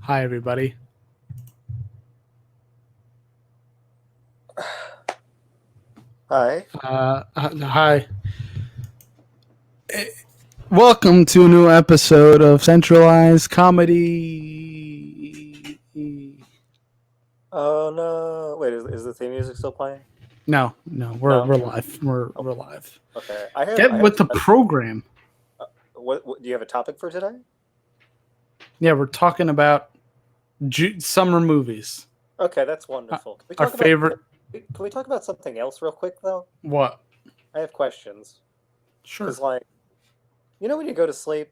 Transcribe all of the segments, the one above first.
Hi, everybody. Hi. Hi. Welcome to a new episode of Centralized Comedy. Oh no! Wait, is the theme music still playing? No, we're No. live. We're Oh, live. okay. I have. Get I have. with the program. What do you have a topic for today? Yeah, we're talking about summer movies. Okay, that's wonderful. Can we Our talk about? favorite. Can we talk about something else real quick though? What? I have questions. Sure. Cause when you go to sleep.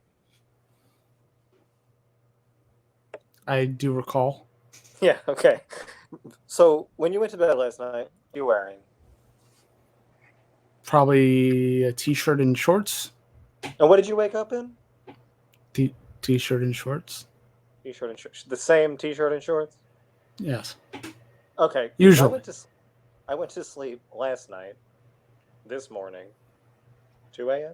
I do recall. Yeah. Okay. So when you went to bed last night, what were you wearing? Probably a t-shirt and shorts. And what did you wake up in? T-shirt and shorts. T-shirt and shorts. The same T-shirt and shorts. Yes. Okay. Usually. I went to sleep last night. This morning, 2 a.m.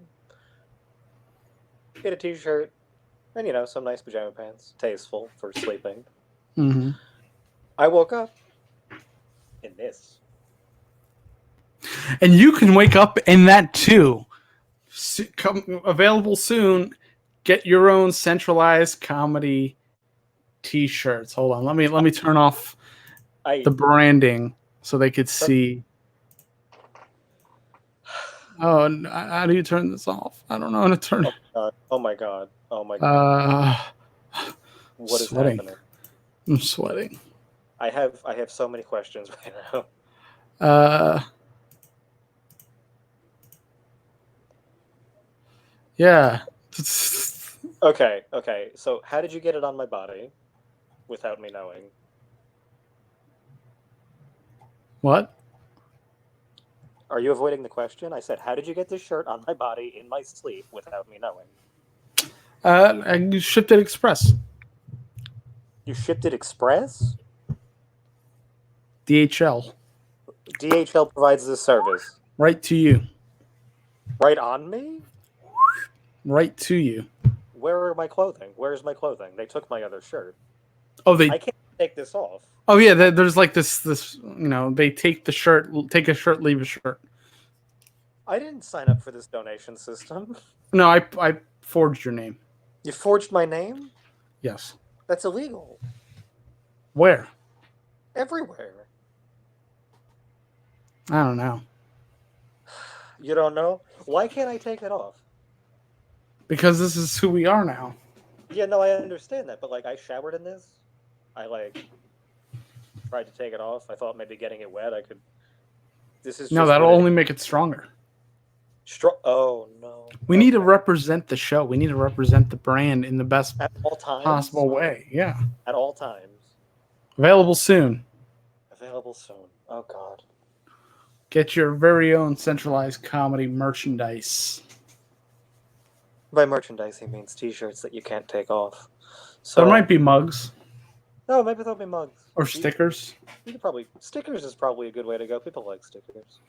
Get a T-shirt, and some nice pajama pants, tasteful for sleeping. Mm-hmm. I woke up in this. And you can wake up in that too. Available soon. Get your own Centralized Comedy T-shirts. Hold on, let me turn off the branding so they could see. Oh, how do you turn this off? I don't know how to turn it. Oh my god! Oh my god! What is happening? I'm sweating. I have so many questions right now. Yeah. Okay. So how did you get it on my body without me knowing? What? Are you avoiding the question? I said, how did you get this shirt on my body in my sleep without me knowing? I shipped it express. You shipped it express? DHL. DHL provides this service. Right to you. Right on me? Right to you. Where are my clothing? Where's my clothing? They took my other shirt. Oh, I can't take this off. Oh yeah, there's like this they take a shirt, leave a shirt. I didn't sign up for this donation system. No, I forged your name. You forged my name? Yes. That's illegal. Where? Everywhere. I don't know. You don't know? Why can't I take it off? Because this is who we are now. Yeah, no, I understand that, but I showered in this. I tried to take it off. I thought maybe getting it wet, I could. This is no, that'll only make it stronger. Oh no! We need to represent the show. We need to represent the brand in the best at all times possible way. Yeah. At all times. Available soon. Oh God. Get your very own Centralized Comedy merchandise. By merchandise, he means T-shirts that you can't take off. So there might be mugs. No, maybe there'll be mugs or stickers. You could probably stickers is probably a good way to go. People like stickers.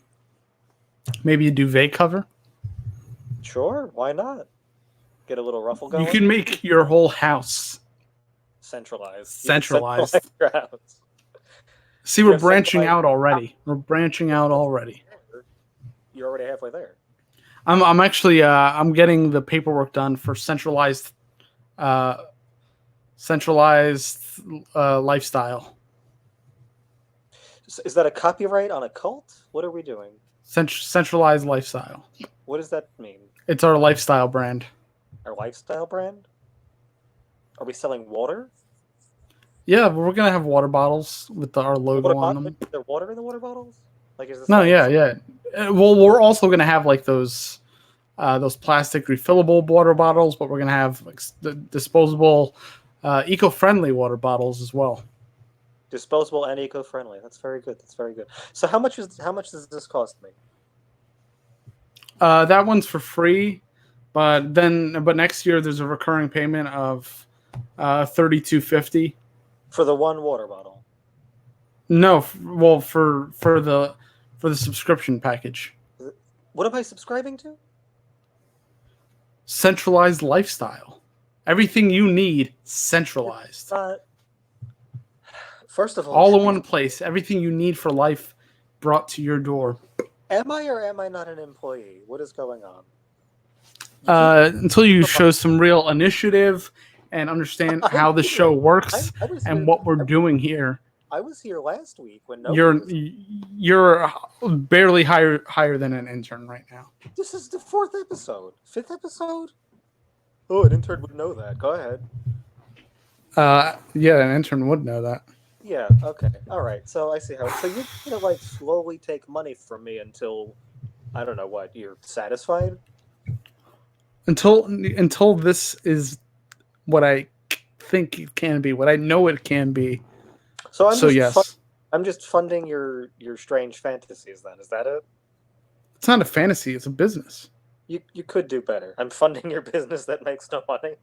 Maybe a duvet cover. Sure, why not? Get a little ruffle going. You can make your whole house centralized. Centralized your house. See, we're branching out already. We're branching out already. You're already halfway there. I'm actually I'm getting the paperwork done for centralized lifestyle. Is that a copyright on a cult? What are we doing? Centralized lifestyle. What does that mean? It's our lifestyle brand. Our lifestyle brand? Are we selling water? Yeah, but we're gonna have water bottles with our logo on them. Is there water in the water bottles? Is this no, yeah. Well, we're also gonna have those plastic refillable water bottles, but we're gonna have the disposable, eco-friendly water bottles as well. Disposable and eco-friendly. That's very good. So how much does this cost me? That one's for free, but next year there's a recurring payment of $32.50 for the one water bottle. No, well for the subscription package. What am I subscribing to? Centralized lifestyle. Everything you need centralized. First of all, All in one place. Everything you need for life brought to your door. am I or am I not an employee? What is going on? You keep Until you show some real initiative and understand I'm how the here. show works I was and here. what we're doing here, I was here last week when nobody you're was. you're barely higher than an intern right now. This is the 4th episode, 5th episode. Oh, an intern would know that. Go ahead. Yeah, an intern would know that. Yeah. Okay. All right. So I see how. So you're gonna like slowly take money from me until I don't know what you're satisfied. Until this is what I think it can be, what I know it can be. So So yes, I'm just funding your strange fantasies. Then is that it? it's not a fantasy; it's a business. You could do better. I'm funding your business that makes no money.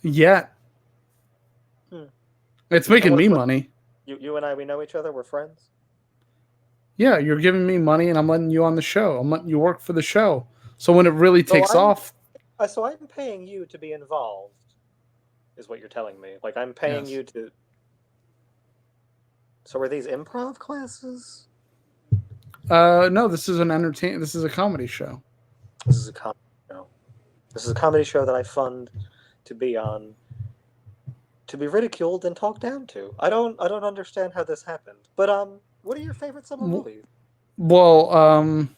Yeah, Hmm. it's And making what, me what money. you and I we know each other. We're friends. Yeah, you're giving me money, and I'm letting you on the show. I'm letting you work for the show. So when it really So takes off, I'm paying you to be involved. Is what you're telling me? Like I'm paying yes. you to. So are these improv classes? No, this is an entertain. This is a comedy show. This is a comedy show. This is a comedy show that I fund to be on, to be ridiculed and talked down to. I don't understand how this happened. But what are your favorite summer movies? Well,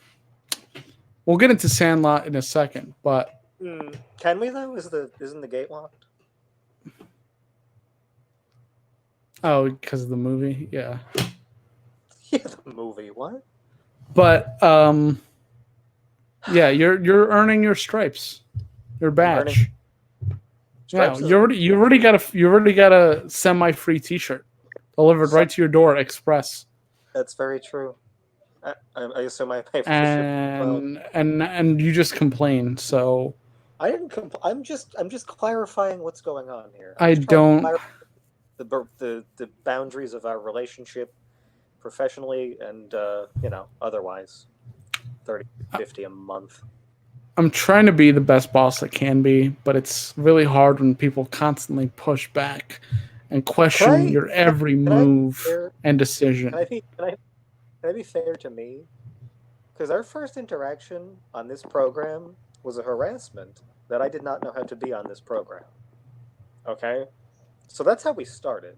we'll get into Sandlot in a second, but Can we though? Isn't the gate locked? oh, because of the movie, yeah. Yeah, the movie. What? But yeah, you're earning your stripes, your I'm earning badge. Yeah, stripes. Is you already got a semi-free T-shirt delivered right to your door, express. That's very true. I assume I pay for the ship. Well, And you just complain. So I didn't. I'm just clarifying what's going on here. I'm I just trying to don't. clarify the boundaries of our relationship professionally and otherwise 30 50 a month. I'm trying to be the best boss I can be, but it's really hard when people constantly push back and question your every can I be move fair? and Can decision. I be can I be fair to me? Because our first interaction on this program was a harassment that I did not know how to be on this program. Okay, so that's how we started.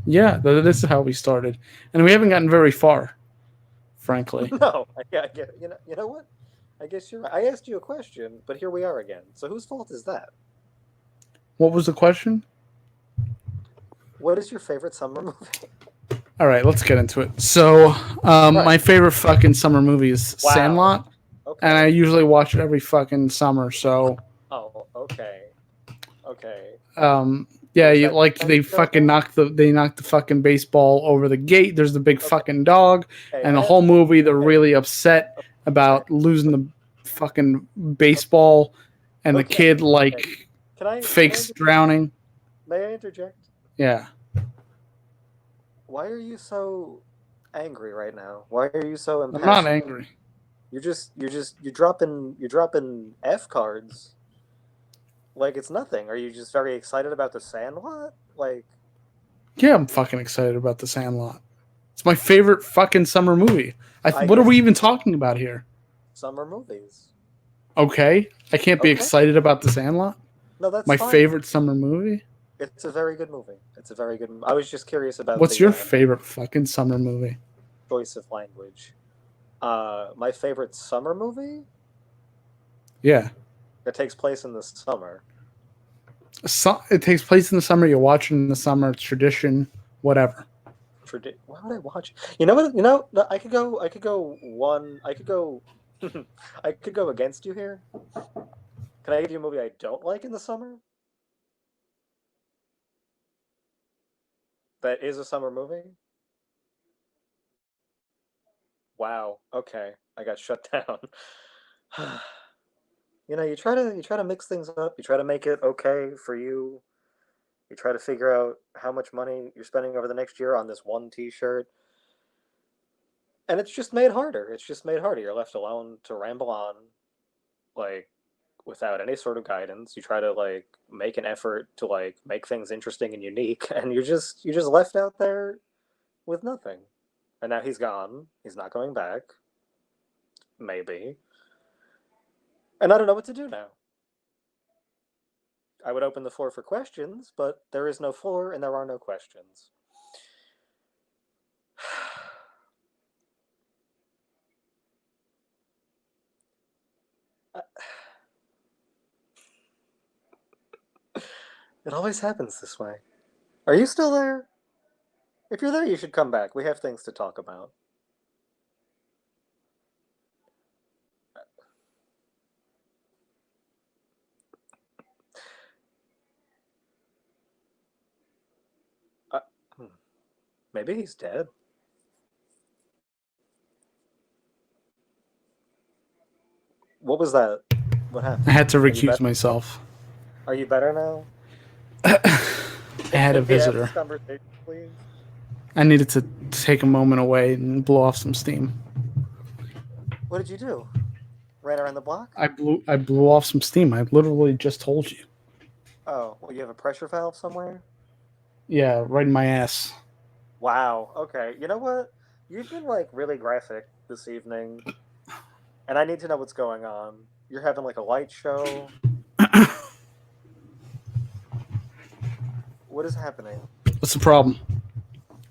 Yeah, this is how we started, and we haven't gotten very far, frankly. No, I get you know what? I guess you're right. I asked you a question, but here we are again. So whose fault is that? What was the question? What is your favorite summer movie? All right, let's get into it. So, Right. my favorite fucking summer movie is Wow. Sandlot, Okay. and I usually watch it every fucking summer. So, Oh, okay. Okay. yeah, Is you that like kind they of show? fucking knock the fucking baseball over the gate. There's the big Okay. fucking dog, Okay, and the I whole have- movie they're okay. really upset about losing the fucking baseball, and the Okay. kid like Okay. Can I fakes drowning. may I interject? Yeah. Why are you so angry right now? Why are you so I'm not impassioned? angry. You're dropping F cards like it's nothing. Are you just very excited about the Sandlot? Like Yeah, I'm fucking excited about The Sandlot. It's my favorite fucking summer movie. I What are guess- we even talking about here? summer movies. Okay, I can't be Okay. excited about The Sandlot. No, that's My fine. favorite summer movie. It's a very good movie. It's a very good. I was just curious about What's the your favorite fucking summer movie? choice of language. My favorite summer movie Yeah, that takes place in the summer. it takes place in the summer. You watch it in the summer. It's tradition, whatever. Why would I watch? You know what? You know, no, I could go. I could go one. I could go. I could go against you here. Can I give you a movie I don't like in the summer? That is a summer movie. Wow. Okay, I got shut down. You try to mix things up. You try to make it okay for you. You try to figure out how much money you're spending over the next year on this one T-shirt, and it's just made harder. It's just made harder. You're left alone to ramble on, like without any sort of guidance. You try to like make an effort to like make things interesting and unique, and you're just left out there with nothing. And now he's gone. He's not going back. Maybe. And I don't know what to do now. I would open the floor for questions, but there is no floor and there are no questions. It always happens this way. Are you still there? If you're there, you should come back. We have things to talk about. Uh, hmm. Maybe he's dead. What was that? What happened? I had to Are you recuse better? myself. Are you better now? I had a Can we have visitor. this conversation, please? I needed to take a moment away and blow off some steam. What did you do? Ran around the block? I blew off some steam. I literally just told you. Oh, well, you have a pressure valve somewhere? Yeah, right in my ass. Wow. Okay. You know what? You've been like really graphic this evening, and I need to know what's going on. You're having like a light show. What is happening? What's the problem?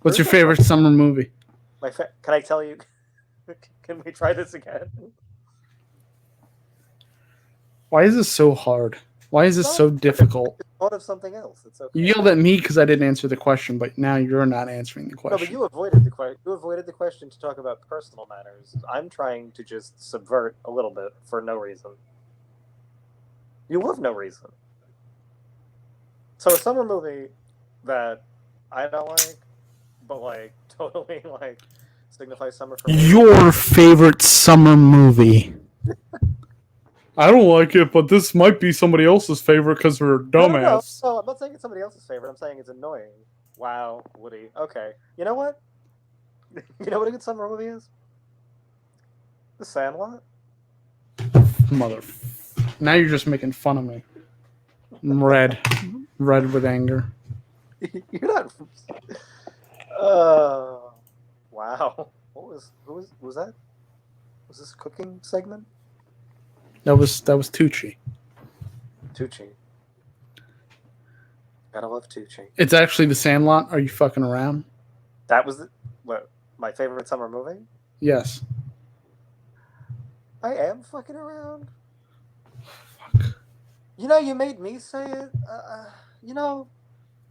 What's your There's no favorite summer movie? Can I tell you? Can we try this again? Why is this so hard? Why is this so difficult? Just thought of something else. It's okay. You yelled at me because I didn't answer the question, but now you're not answering the question. No, but you avoided the question. You avoided the question to talk about personal matters. I'm trying to just subvert a little bit for no reason. You love no reason. So a summer movie that I don't like, but like totally like signifies summer for me. Your favorite summer movie. I don't like it, but this might be somebody else's favorite because they're a dumbass. No, I'm not saying it's somebody else's favorite. I'm saying it's annoying. Wow, Woody. Okay. You know what? You know what a good summer movie is? The Sandlot. Mother. Now you're just making fun of me. I'm red with anger. You're not. Wow. Who was that? Was this a cooking segment? That was Tucci. Tucci. Gotta love Tucci. It's actually The Sandlot. Are you fucking around? That was my favorite summer movie? Yes. I am fucking around. Fuck. You know, you made me say it. You know.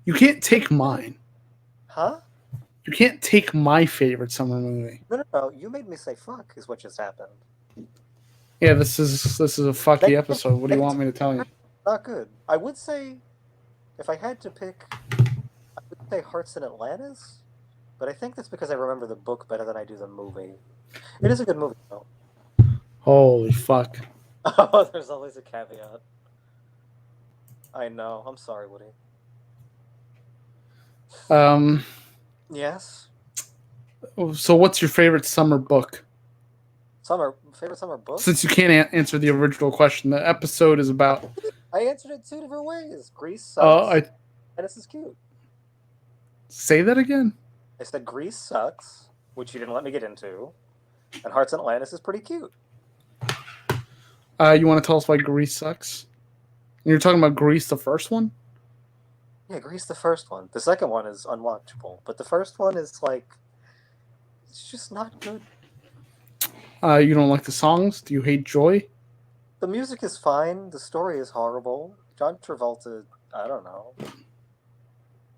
You can't take mine. Huh? You can't take my favorite summer movie. No. You made me say fuck is what just happened. Yeah, this is a fucky episode. What do you want me to tell you? Not good. I would say, if I had to pick, I would say Hearts in Atlantis, but I think that's because I remember the book better than I do the movie. It is a good movie, though. Holy fuck. Oh, there's always a caveat. I know. I'm sorry, Woody. Yes? So what's your favorite summer book? Favorite summer book? Since you can't answer the original question, the episode is about... I answered it 2 different ways. Grease sucks. And this is cute. Say that again? I said Grease sucks, which you didn't let me get into, and Hearts in Atlantis is pretty cute. You want to tell us why Grease sucks? You're talking about Grease, the first one? Yeah, Grease, the first one. The second one is unwatchable, but the first one is like, it's just not good. You don't like the songs? Do you hate Joy? The music is fine. The story is horrible. John Travolta, I don't know.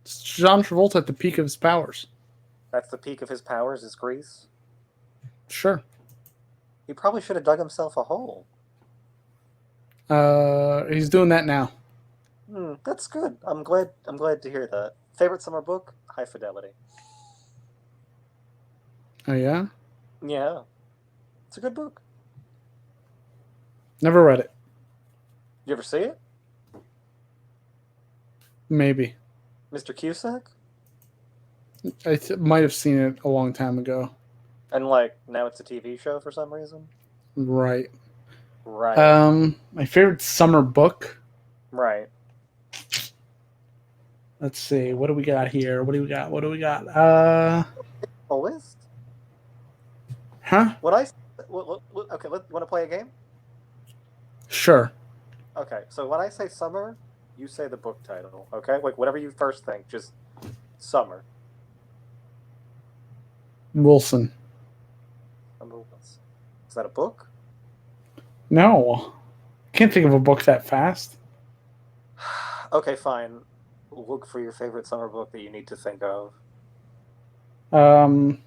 It's John Travolta at the peak of his powers. That's the peak of his powers, is Grease? Sure. He probably should have dug himself a hole. He's doing that now. That's good. I'm glad to hear that. Favorite summer book? High Fidelity. Oh, yeah? Yeah. It's a good book. Never read it. You ever see it? Maybe. Mr. Cusack? I might have seen it a long time ago. And like now it's a TV show for some reason? Right. Right. My favorite summer book. Right. Let's see. What do we got here? What do we got? What do we got? A list? Huh? What I okay, want to play a game? Sure. Okay, so when I say summer, you say the book title, okay? Like whatever you first think, just summer. Wilson. Summer Wilson. Is that a book? No. Can't think of a book that fast. Okay, fine. Look for your favorite summer book that you need to think of. Um,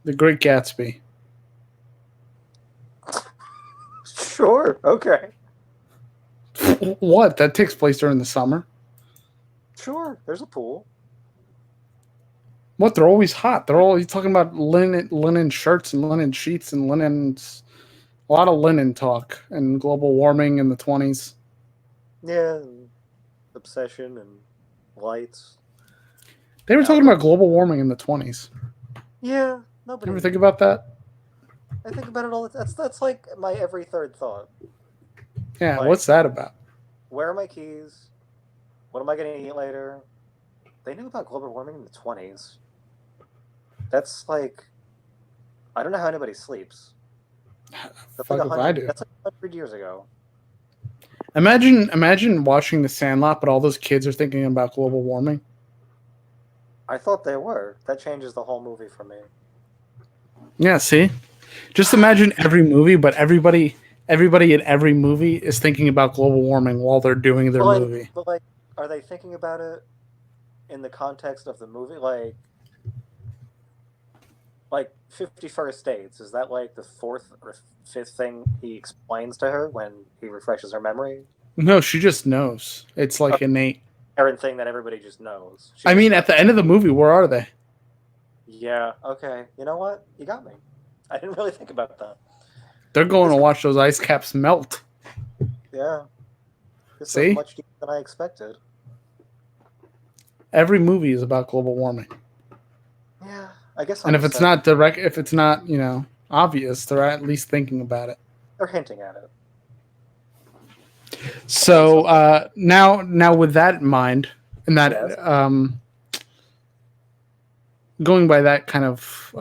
The Great Gatsby. Sure, okay. What? That takes place during the summer. Sure, there's a pool. What? They're always hot. They're always talking about linen shirts and linen sheets and linens. A lot of linen talk and global warming in the 20s. Yeah, and obsession and lights. They were talking Outdoor. about global warming in the 20s. Yeah, You nobody. ever think about that? I think about it all. That's like my every third thought. Yeah, Like, what's that about? where are my keys? What am I going to eat later? They knew about global warming in the 20s. That's like, I don't know how anybody sleeps. That's Fuck like if I do. That's like 100 years ago. Imagine watching The Sandlot, but all those kids are thinking about global warming. I thought they were. That changes the whole movie for me. Yeah, see? Just imagine every movie, but everybody in every movie is thinking about global warming while they're doing their movie. But like, are they thinking about it in the context of the movie? Like 51st Dates, is that like the fourth or fifth thing he explains to her when he refreshes her memory? No, she just knows. It's like innate. Errant thing that everybody just knows. I mean, at the end of the movie, where are they? Yeah, okay. You know what? You got me. I didn't really think about that. They're going to watch those ice caps melt. Yeah. This See? is much deeper than I expected. Every movie is about global warming. Yeah, I guess. And if it's not direct, if it's not, obvious, they're at least thinking about it. They're hinting at it. So now with that in mind, and that going by that kind of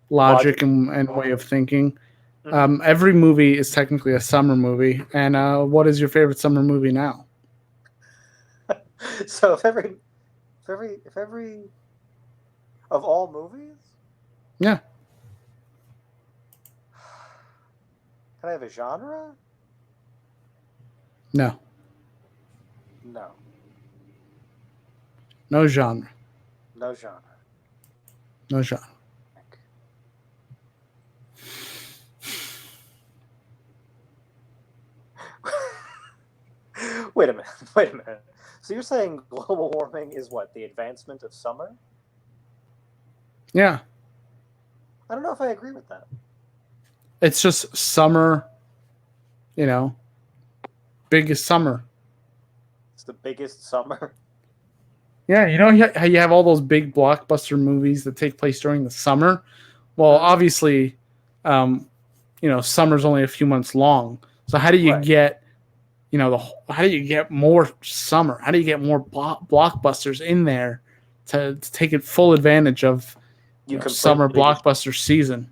logic and way of thinking, every movie is technically a summer movie. And what is your favorite summer movie now? So if every of all movies, yeah. Can I have a genre? No. No. No genre. No genre. No genre. Wait a minute. So you're saying global warming is what? The advancement of summer? Yeah. I don't know if I agree with that. It's just summer, biggest summer. It's the biggest summer. Yeah, how you have all those big blockbuster movies that take place during the summer? Well, obviously, summer's only a few months long. So how do you get, how do you get more summer? How do you get more blockbusters in there to take it full advantage of summer blockbuster season?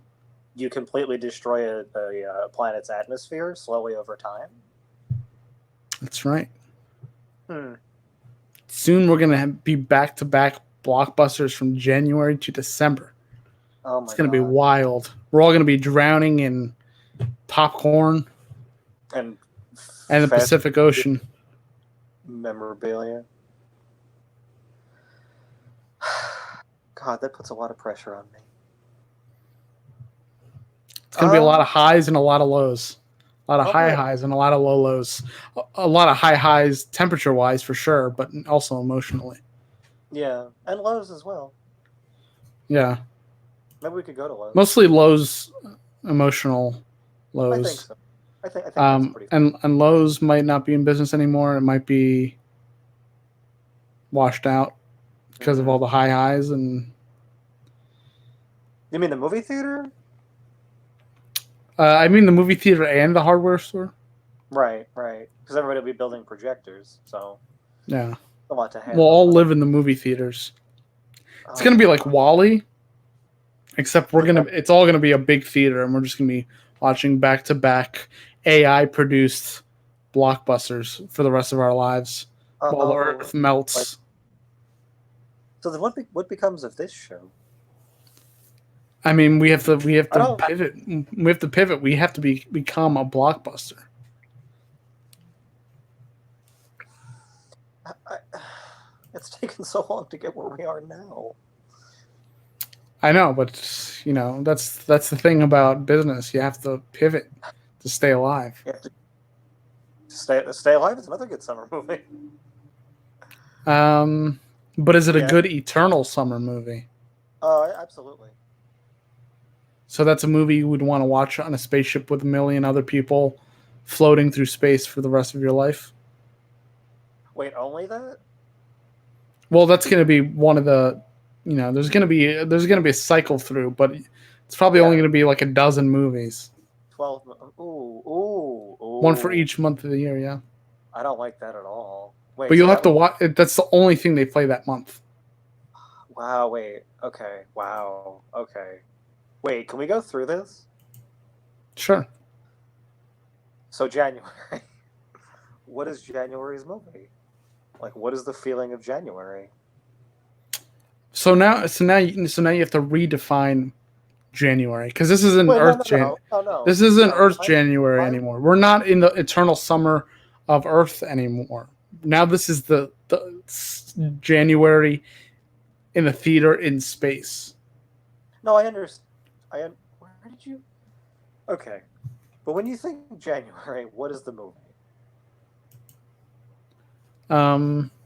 You completely destroy a planet's atmosphere slowly over time. That's right. Soon we're going to be back-to-back blockbusters from January to December. Oh my It's going to be wild. We're all going to be drowning in popcorn and the Pacific Ocean. Memorabilia. God, that puts a lot of pressure on me. It's going to be a lot of highs and a lot of lows. A lot of high highs and a lot of low lows. A lot of high highs temperature-wise for sure, but also emotionally. Yeah, and lows as well. Yeah. Maybe we could go to lows. Mostly lows, emotional lows. I think so. I think that's pretty and lows might not be in business anymore. It might be washed out because of all the high highs. And you mean the movie theater? I mean the movie theater and the hardware store. Right. Because everybody will be building projectors, so Yeah, a lot to we'll handle. all live in the movie theaters. It's gonna be like WALL-E, except it's all gonna be a big theater, and we're just gonna be watching back to back AI produced blockbusters for the rest of our lives while the Earth melts. So then, what becomes of this show? I mean, we have to pivot. We have to pivot. We have to become a blockbuster. It's taken so long to get where we are now. I know, but that's the thing about business. You have to pivot to stay alive. You have to stay alive is another good summer movie. But is it a good eternal summer movie? Absolutely. So that's a movie you would want to watch on a spaceship with a million other people floating through space for the rest of your life? Wait, only that? Well, that's going to be one of the, there's going to be a cycle through, but it's probably only going to be like a dozen movies. 12. Ooh. One for each month of the year, yeah. I don't like that at all. Wait, but you'll have to watch. That's the only thing they play that month. Wow. Wait. Okay. Wow. Okay. Wait. Can we go through this? Sure. So January. What is January's movie? Like, what is the feeling of January? So now you have to redefine January, because this isn't Earth January. This isn't Earth January anymore. We're not in the eternal summer of Earth anymore. Now this is the January in the theater in space. No, I understand. Where did you? Okay, but when you think January, what is the movie?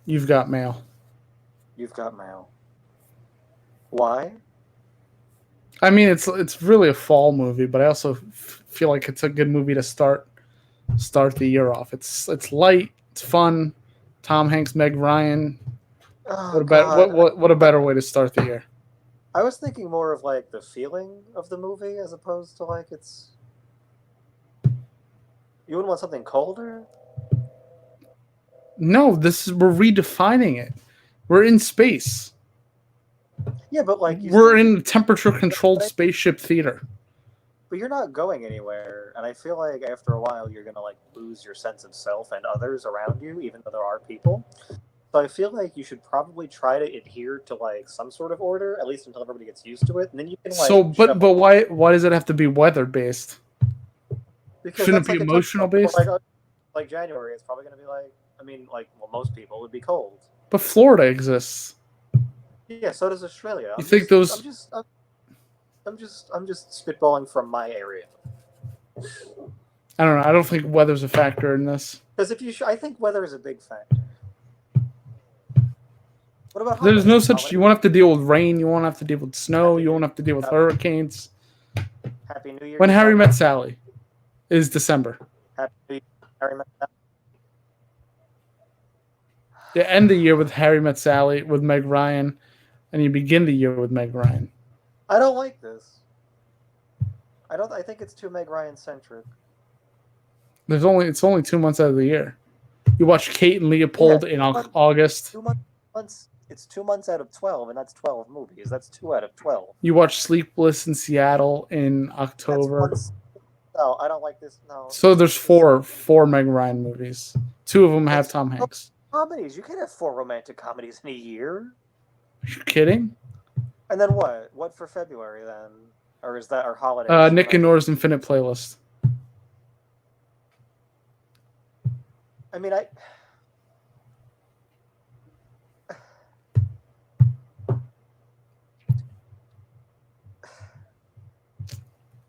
You've Got Mail. You've Got Mail. Why? I mean, it's really a fall movie, but I also feel like it's a good movie to start the year off. It's light, it's fun. Tom Hanks, Meg Ryan. Oh, what a better way to start the year. I was thinking more of like the feeling of the movie as opposed to like it's. You wouldn't want something colder? No, we're redefining it. We're in space. Yeah, but like we're in a temperature-controlled spaceship theater. But you're not going anywhere, and I feel like after a while you're gonna like lose your sense of self and others around you, even though there are people. So I feel like you should probably try to adhere to like some sort of order, at least until everybody gets used to it, and then you can like. So, but why does it have to be weather-based? Because shouldn't it be emotional-based? Like January, it's probably gonna be like. I mean, like, well, most people would be cold. But Florida exists. Yeah, so does Australia. I'm just spitballing from my area. I don't know. I don't think weather's a factor in this. Because I think weather is a big factor. What about? There's no such. You won't have to deal with rain. You won't have to deal with snow. You won't have to deal with hurricanes. Happy New Year. When Harry Met Sally is December. Happy Harry Met Sally. You end the year with Harry Met Sally with Meg Ryan, and you begin the year with Meg Ryan. I don't like this. I think it's too Meg Ryan centric. It's only 2 months out of the year. You watch Kate and Leopold in August. 2 months. It's 2 months out of 12, and that's 12 movies. That's 2 out of 12. You watch Sleepless in Seattle in October. No, I don't like this. No. So there's four Meg Ryan movies. 2 of them have Tom Hanks. Comedies. You can't have 4 romantic comedies in a year. Are you kidding? And then what? What for February then? Or is that our holiday? Nick and Nora's Infinite Playlist. I mean, I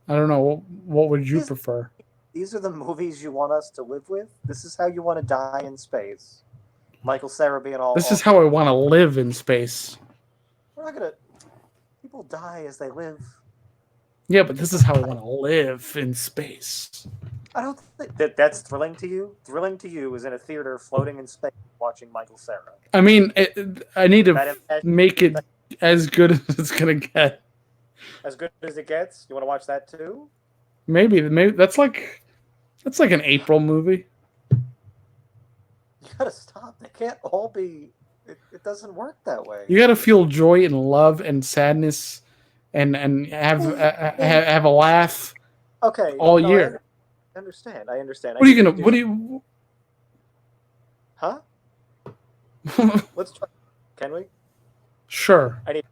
don't know. What would you prefer? These are the movies you want us to live with? This is how you want to die in space? Michael Cera being all... This is how I want to live in space. We're not going to... People die as they live. Yeah, but this is how I want to live in space. I don't think that's thrilling to you. Thrilling to you is in a theater floating in space watching Michael Cera. I mean, I need to make it as good as it's going to get. As good as it gets? You want to watch that too? Maybe that's like an April movie. You gotta stop. They can't all be. It doesn't work that way. You gotta feel joy and love and sadness, and have a laugh. Okay. All year. I understand. I understand. What are you gonna? What do you? Huh? Let's try. Can we? Sure. I need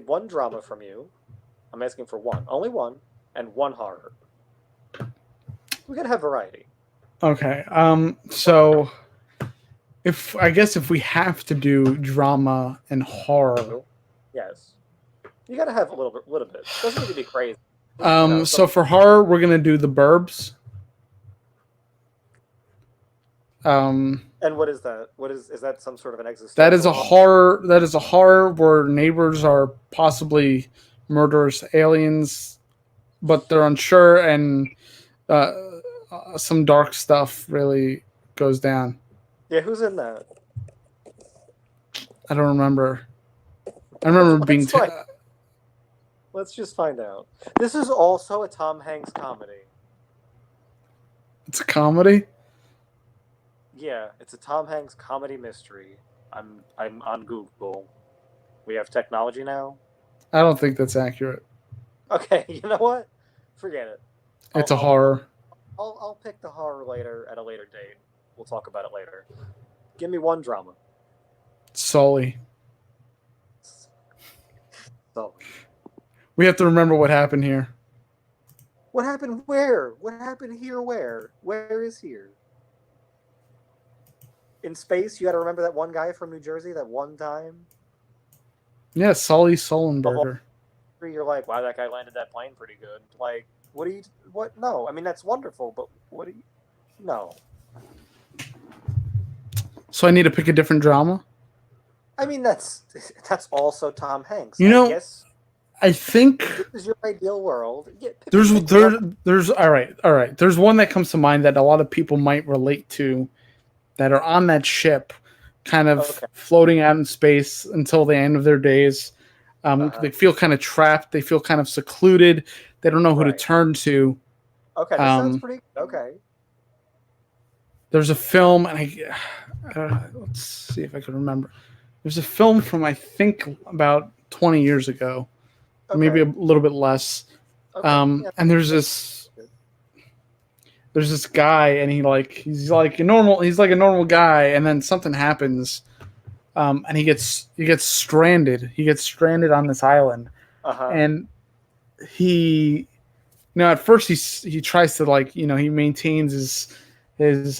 one drama from you. I'm asking for one, only one, and one horror. We gotta have variety. Okay. So, if we have to do drama and horror, yes, you gotta have a little bit. It doesn't need to be crazy. So for horror, we're gonna do The Burbs. And what is that? Is that some sort of an existential? That is a horror. That is a horror where neighbors are possibly murderous aliens, but they're unsure, and some dark stuff really goes down. Yeah, who's in that? I don't remember. I remember being. Let's just find out. This is also a Tom Hanks comedy. It's a comedy? Yeah, it's a Tom Hanks comedy mystery. I'm on Google. We have technology now. I don't think that's accurate. Okay, you know what? Forget it. It's a horror. I'll pick the horror later at a later date. We'll talk about it later. Give me one drama. Sully. Sully. We have to remember what happened here. What happened where? What happened here where? Where is here? In space, you got to remember that one guy from New Jersey that one time? Yeah, Sully Sullenberger. You're like, wow, that guy landed that plane pretty good. Like, what? No, I mean, that's wonderful, but no. So I need to pick a different drama? I mean, that's also Tom Hanks. I think this is your ideal world. Yeah, there's all right. There's one that comes to mind that a lot of people might relate to, that are on that ship, kind of floating out in space until the end of their days. They feel kind of trapped. They feel kind of secluded. They don't know who to turn to. Okay, that sounds pretty good. Okay. There's a film, and let's see if I can remember. There's a film from, I think, about 20 years ago. Maybe a little bit less. And there's this guy, and he's like a normal guy, and then something happens, and he gets stranded. He gets stranded on this island, and at first he tries to he maintains his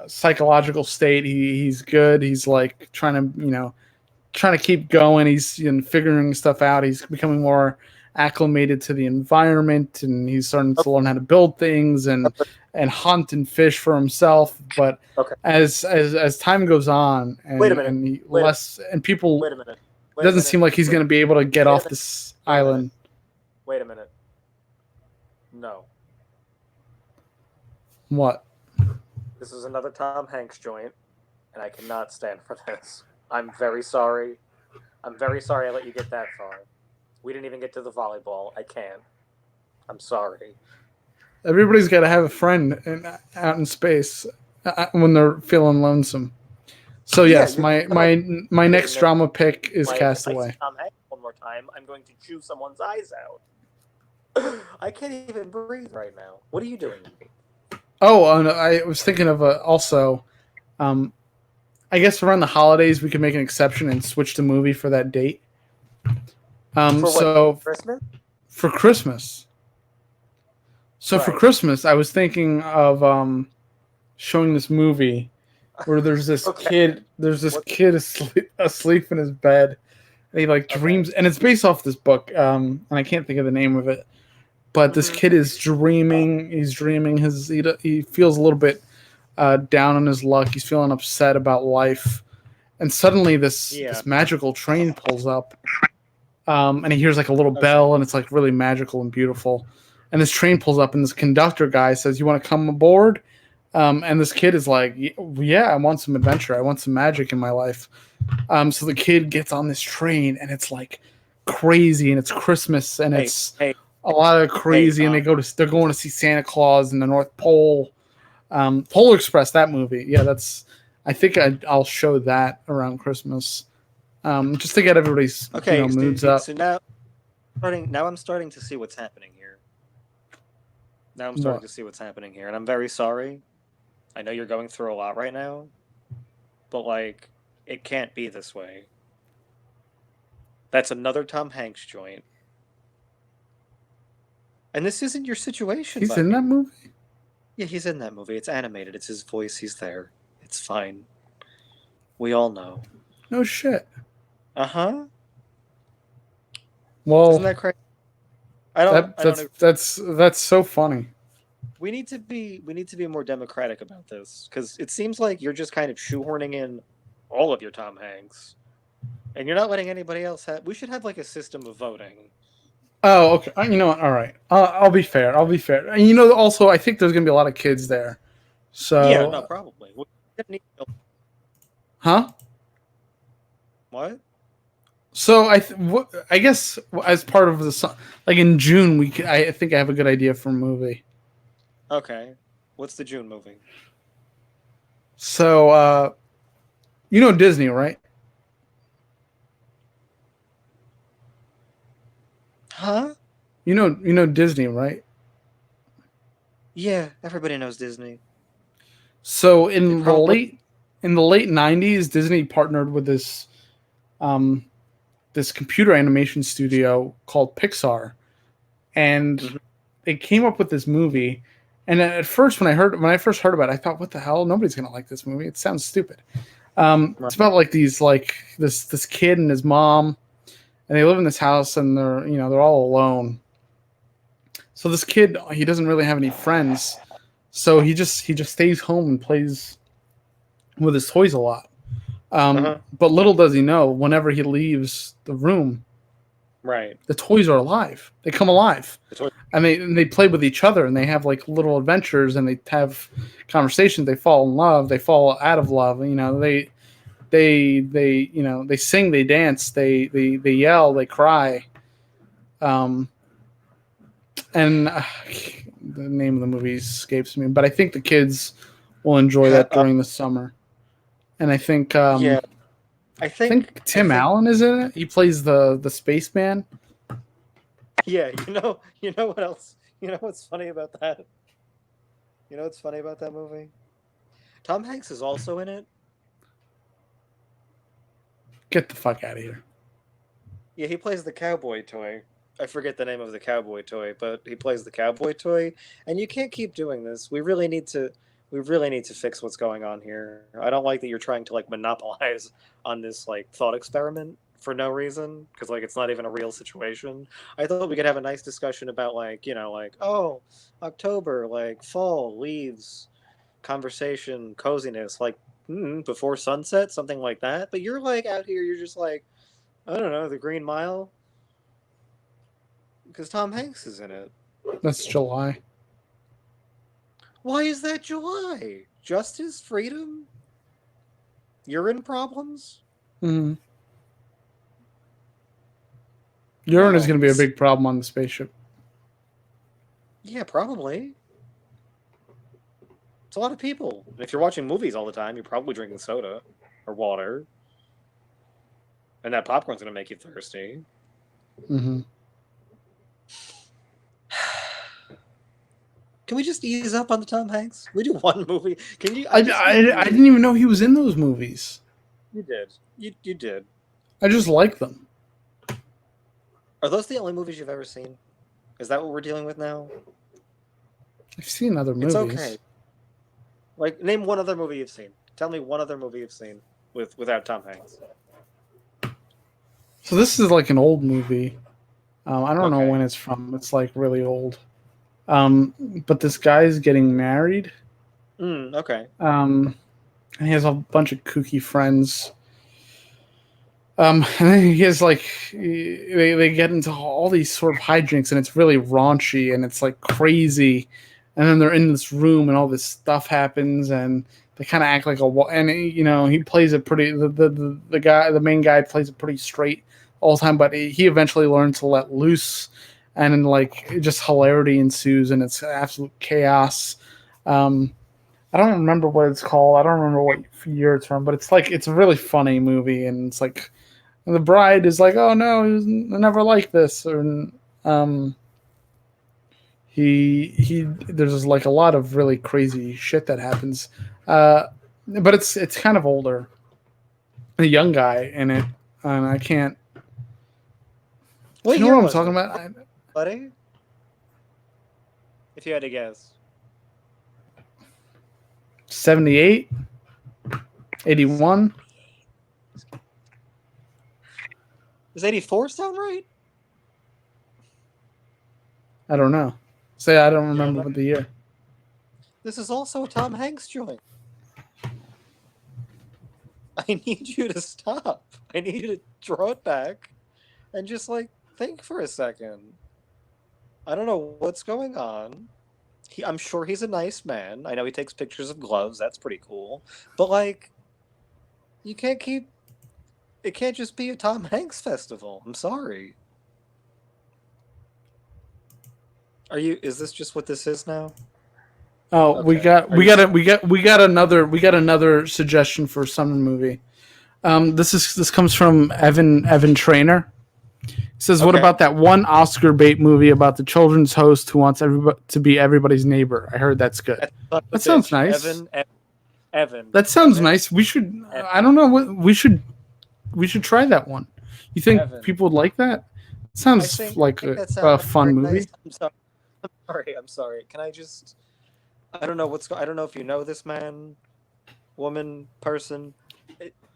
psychological state. He's good. He's like trying to keep going. He's figuring stuff out. He's becoming more acclimated to the environment, and he's starting to learn how to build things and hunt and fish for himself. But as time goes on, it doesn't seem like he's going to be able to get off this island. Wait a minute. No. What? This is another Tom Hanks joint, and I cannot stand for this. I'm very sorry. I'm very sorry I let you get that far. We didn't even get to the volleyball. I can't. I'm sorry. Everybody's got to have a friend out in space when they're feeling lonesome. So yes, my next drama pick is Castaway. If I see Tom Hanks one more time, I'm going to chew someone's eyes out. I can't even breathe right now. What are you doing to me? Oh, no, I was thinking of also. I guess around the holidays we could make an exception and switch the movie for that date. For Christmas? For Christmas. So for Christmas, I was thinking of showing this movie where there's this kid. There's this kid asleep in his bed. And he dreams, and it's based off this book. And I can't think of the name of it. But this kid is dreaming. He's dreaming. He feels a little bit down on his luck. He's feeling upset about life, and suddenly this magical train pulls up, and he hears a little bell, and it's really magical and beautiful. And this train pulls up, and this conductor guy says, "You want to come aboard?" And this kid is like, "Yeah, I want some adventure. I want some magic in my life." So the kid gets on this train, and it's crazy, and it's Christmas, and it's a lot of crazy, and they're going to see Santa Claus in the North Pole. Polar Express, that movie. Yeah, I think I'll show that around Christmas, just to get everybody's moods up. So now I'm starting to see what's happening here. And I'm very sorry. I know you're going through a lot right now, but like, it can't be this way. That's another Tom Hanks joint. And this isn't your situation. He's in that movie? Yeah, he's in that movie. It's animated. It's his voice. He's there. It's fine. We all know. No shit. Uh-huh. Well, isn't that crazy? That's so funny. We need to be more democratic about this, because it seems like you're just kind of shoehorning in all of your Tom Hanks, and you're not letting anybody else have. We should have like a system of voting. Oh, okay. You know what? All right. I'll be fair. And also, I think there's gonna be a lot of kids there. So yeah, no, probably. Huh? What? So I guess as part of the like in June I think I have a good idea for a movie. Okay, what's the June movie? So Disney, right? Huh? You know Disney, right? Yeah, everybody knows Disney. So in the late 90s, Disney partnered with this computer animation studio called Pixar, and they came up with this movie. And at first, when I first heard about it, I thought, "What the hell? Nobody's gonna like this movie. It sounds stupid." It's about this kid and his mom, and they live in this house, and they're all alone. So this kid, he doesn't really have any friends, so he just stays home and plays with his toys a lot. But little does he know, whenever he leaves the room, right, the toys are alive. They come alive, and they play with each other, and they have like little adventures, and they have conversations. They fall in love. They fall out of love. They sing, they dance, they yell, they cry. And the name of the movie escapes me, but I think the kids will enjoy that during the summer. And I think I think Tim Allen is in it. He plays the spaceman. Yeah, you know what else? You know what's funny about that? You know what's funny about that movie? Tom Hanks is also in it. Get the fuck out of here. Yeah, he plays the cowboy toy. I forget the name of the cowboy toy, but he plays the cowboy toy. And you can't keep doing this. We really need to fix what's going on here. I don't like that you're trying to like monopolize on this like thought experiment for no reason, because like it's not even a real situation. I thought we could have a nice discussion about like, oh, October, like fall, leaves, conversation, coziness, like before sunset, something like that. But you're like out here, you're just like, I don't know, the Green Mile, because Tom Hanks is in it. That's July. Why is that July? Justice, freedom, urine problems. Mm-hmm. Urine is going to be a big problem on the spaceship. Yeah, probably. It's a lot of people. If you're watching movies all the time, you're probably drinking soda or water. And that popcorn's going to make you thirsty. Mm-hmm. Can we just ease up on the Tom Hanks? We do one movie. Can you? I didn't even know he was in those movies. You did. You did. I just like them. Are those the only movies you've ever seen? Is that what we're dealing with now? I've seen other movies. It's okay. Like, name one other movie you've seen. Tell me one other movie you've seen without Tom Hanks. So this is like an old movie. I don't know when it's from. It's like really old. But this guy's getting married. Okay. And he has a bunch of kooky friends. And then he has like they get into all these sort of hijinks, and it's really raunchy, and it's like crazy. And then they're in this room, and all this stuff happens, and they kind of act like he plays it pretty. The main guy plays it pretty straight all the time, but he eventually learns to let loose, and then like just hilarity ensues, and it's absolute chaos. I don't remember what it's called. I don't remember what year it's from, but it's a really funny movie, and it's like the bride is like, "Oh no, I never liked this," or um, he. There's like a lot of really crazy shit that happens, but it's kind of older. A young guy in it, and I can't. Do What you know year what I'm was talking it, about? buddy? If you had to guess. 78, 81. Does 84 sound right? I don't know. Say I don't You don't remember know? what the year. This is also a Tom Hanks joint. I need you to stop. I need you to draw it back and just like think for a second. I don't know what's going on. I'm sure he's a nice man. I know he takes pictures of gloves. That's pretty cool. But like, you can't keep. It can't just be a Tom Hanks festival. I'm sorry. Is this just what this is now? Oh, Okay. we got another suggestion for summer movie. This comes from Evan Trainer. He says, "What Okay. about that one Oscar bait movie about the children's host who wants everybody to be everybody's neighbor? I heard that's good. That sounds nice. Evan. That sounds nice. We should. I don't know what we should. We should try that one. You think people would like that? It sounds like a fun movie. Nice. I'm sorry. Can I just? I don't know I don't know if you know this man, woman, person.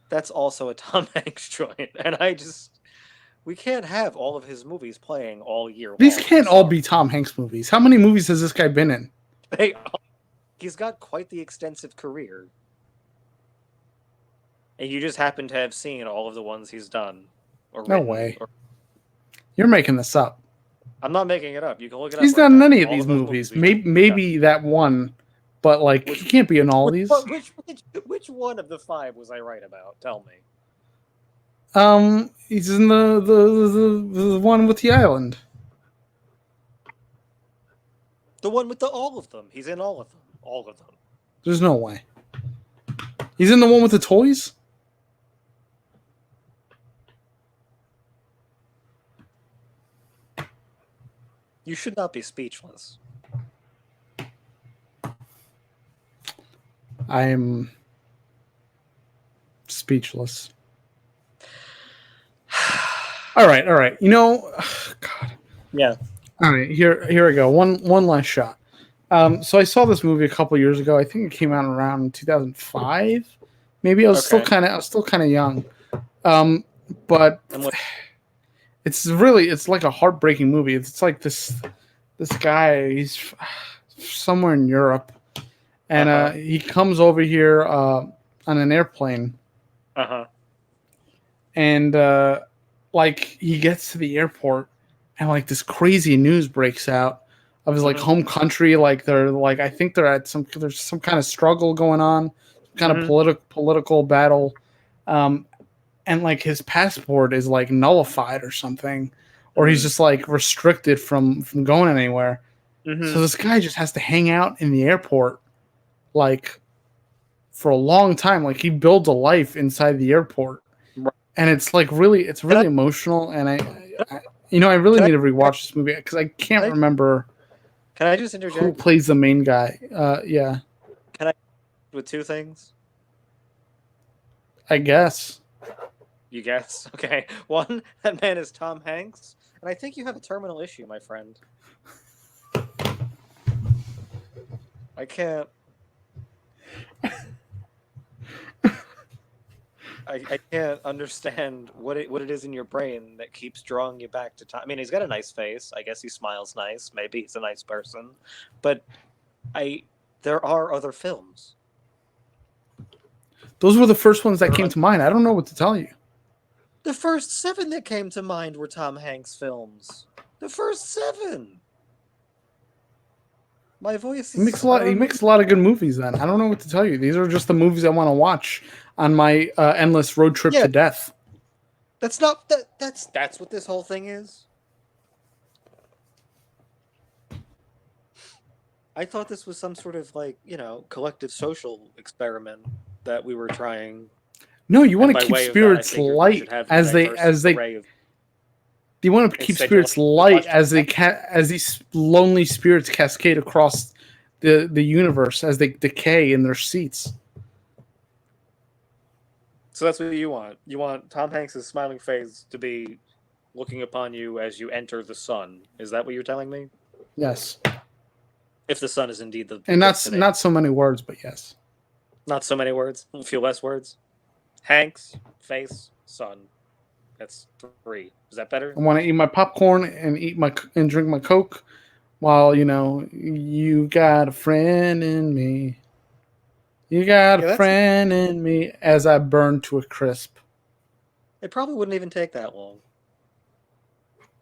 That's also a Tom Hanks joint, and we can't have all of his movies playing all year. These can't all be Tom Hanks movies. How many movies has this guy been in? He's got quite the extensive career, and you just happen to have seen all of the ones he's done. No way. You're making this up. I'm not making it up. You can look it up. He's done in any of these movies. Maybe that one, but like he can't be in all of these. Which one of the 5 was I right about? Tell me. He's in the one with the island. The one with all of them. He's in all of them. All of them. There's no way. He's in the one with the toys? You should not be speechless. I'm speechless. All right. You know, God. Yeah. All right, here we go. One last shot. So I saw this movie a couple years ago. I think it came out around 2005. Maybe I was still kind of young. But it's like a heartbreaking movie. It's like this guy, he's somewhere in Europe, and he comes over here on an airplane. And like he gets to the airport, and like this crazy news breaks out of his like home country. Like they're like, I think there's some kind of struggle going on, some kind of political battle. And like his passport is like nullified or something, or he's just like restricted from going anywhere. So this guy just has to hang out in the airport like for a long time. Like he builds a life inside the airport, and it's really emotional. And I really need to rewatch this movie because I can't remember. Can I just interject? Who plays the main guy? Yeah. Can I with 2 things? I guess. You guess? Okay. 1, that man is Tom Hanks, and I think you have a terminal issue, my friend. I can't. I can't understand what it is in your brain that keeps drawing you back to Tom. I mean, he's got a nice face. I guess he smiles nice. Maybe he's a nice person, but there are other films. Those were the first ones that came to mind. I don't know what to tell you. The first 7 that came to mind were Tom Hanks films. The first 7. My voice. He makes a lot of good movies. Then I don't know what to tell you. These are just the movies I want to watch on my endless road trip to death. That's not that. That's what this whole thing is. I thought this was some sort of like, collective social experiment that we were trying. No, you want And to by keep way of that, I spirits figured we should light have a as diverse they. array of. You want to keep Instead, you're spirits like, the light question. as these lonely spirits cascade across the universe as they decay in their seats. So that's what you want. You want Tom Hanks' smiling face to be looking upon you as you enter the sun. Is that what you're telling me? Yes, If the sun is indeed the and that's destination. not so many words, but yes. Not so many words. A few less words. Hanks, face, sun. That's 3. Is that better? I want to eat my popcorn and drink my Coke, while you got a friend in me. You got a friend in me as I burn to a crisp. It probably wouldn't even take that long.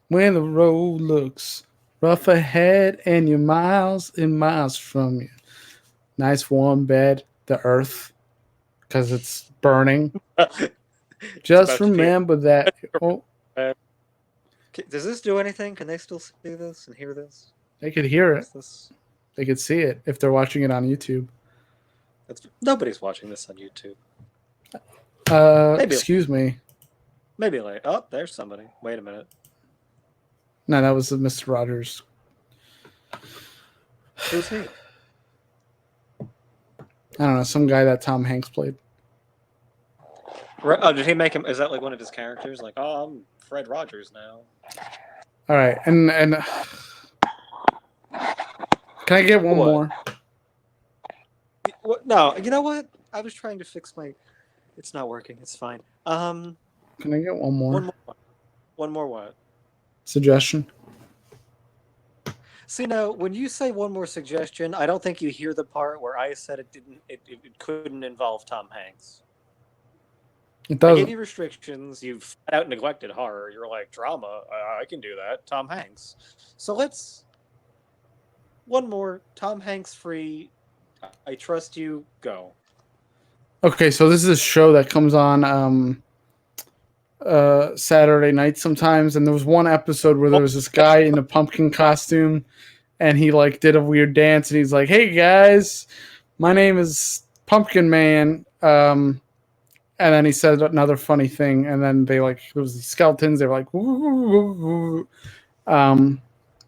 When the road looks rough ahead and you're miles and miles from you. Nice warm bed, the earth, because it's burning. Just remember that. Oh, does this do anything? Can they still see this and hear this? they could hear it. They could see it if they're watching it on YouTube. Nobody's watching this on YouTube. Excuse me. Maybe like, oh, there's somebody. Wait a minute. No, that was Mr. Rogers. Who's he? I don't know, some guy that Tom Hanks played. Oh, did he make him? Is that like one of his characters? Like, oh, I'm Fred Rogers now. All right, and can I get one more? No, you know what? I was trying to fix my. It's not working. It's fine. Can I get one more? One more what? Suggestion. See, now when you say one more suggestion, I don't think you hear the part where I said it didn't. It couldn't involve Tom Hanks. It doesn't. I gave you restrictions. You've flat out neglected horror. You're like drama. I can do that. Tom Hanks. So let's. One more Tom Hanks free. I trust you. Go. Okay, so this is a show that comes on Saturday night sometimes, and there was one episode where there was this guy in a pumpkin costume, and he like did a weird dance, and he's like, "Hey guys, my name is Pumpkin Man," and then he said another funny thing, and then they like there was these skeletons. They were like, "Woo."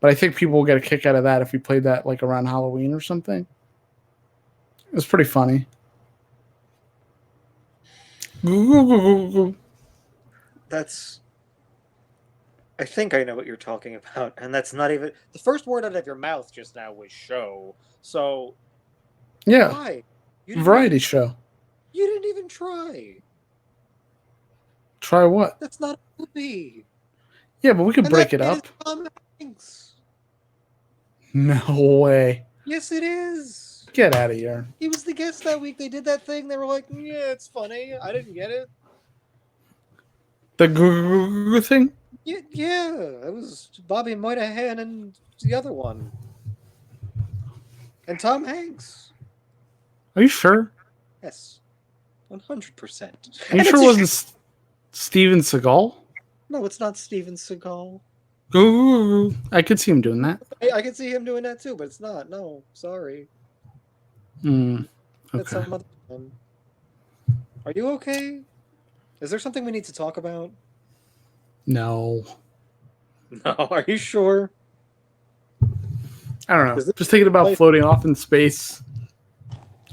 But I think people will get a kick out of that if we played that like around Halloween or something. It was pretty funny. That's. I think I know what you're talking about, and that's not even the first word out of your mouth just now was show. So. Yeah. Why? Variety show. You didn't even try. Try what? That's not a movie. Yeah, but we could break it up. Tom Hanks. No way. Yes, it is. Get out of here. He was the guest that week. They did that thing. They were like, yeah, it's funny. I didn't get it. The thing? Yeah, it was Bobby Moynihan and the other one. And Tom Hanks. Are you sure? Yes. 100%. Are you sure it wasn't Steven Seagal? No, it's not Steven Seagal. I could see him doing that. I could see him doing that too, but it's not. No, sorry. Okay. That's some other time. Are you okay? Is there something we need to talk about? No. No, are you sure? I don't know. Just thinking about floating off in space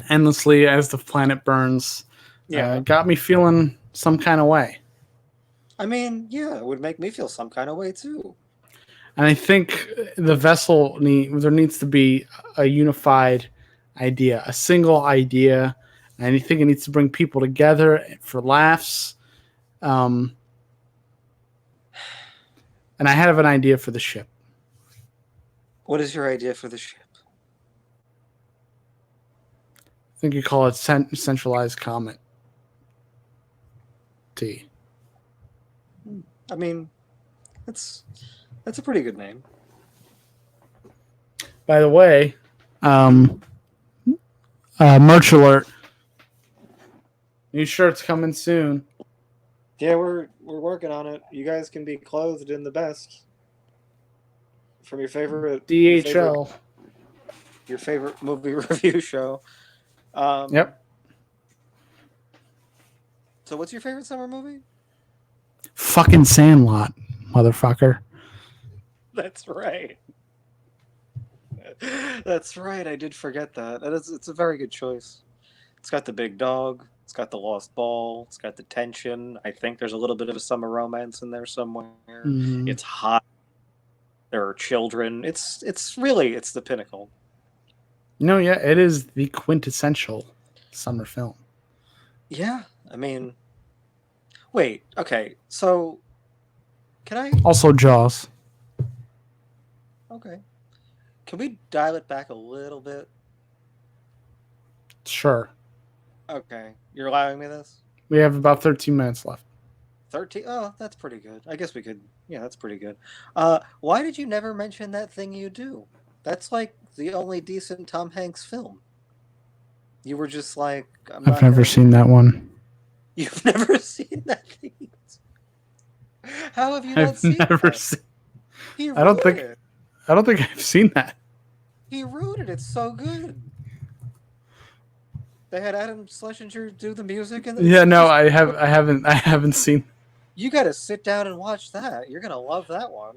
endlessly as the planet burns. Yeah. Got me feeling some kind of way. I mean, yeah, it would make me feel some kind of way too. And I think the vessel there needs to be a unified idea, a single idea. And I think it needs to bring people together for laughs. And I have an idea for the ship. What is your idea for the ship? I think you call it Centralized Comedy. I mean, that's a pretty good name. By the way, merch alert. New shirts coming soon. Yeah, we're working on it. You guys can be clothed in the best from your favorite DHL. your favorite movie review show. Yep. So what's your favorite summer movie? Fucking Sandlot, motherfucker. That's right. That's right. I did forget that. It's a very good choice. It's got the big dog. It's got the lost ball. It's got the tension. I think there's a little bit of a summer romance in there somewhere. Mm-hmm. It's hot. There are children. It's the pinnacle. No, yeah, it is the quintessential summer film. Yeah, I mean, wait. Okay, so can I also Jaws? Okay, can we dial it back a little bit? Sure. Okay, you're allowing me this? We have about 13 minutes left. 13? Oh, that's pretty good. I guess we could. Yeah, that's pretty good. Why did you never mention That Thing You Do? That's like the only decent Tom Hanks film. You were just like, I've never seen that one. You've never seen That Thing You Do? How have you not seen that? I've never seen. I don't think I've seen that. He wrote it. It's so good. They had Adam Schlesinger do the music, and I haven't seen. You got to sit down and watch that. You're gonna love that one.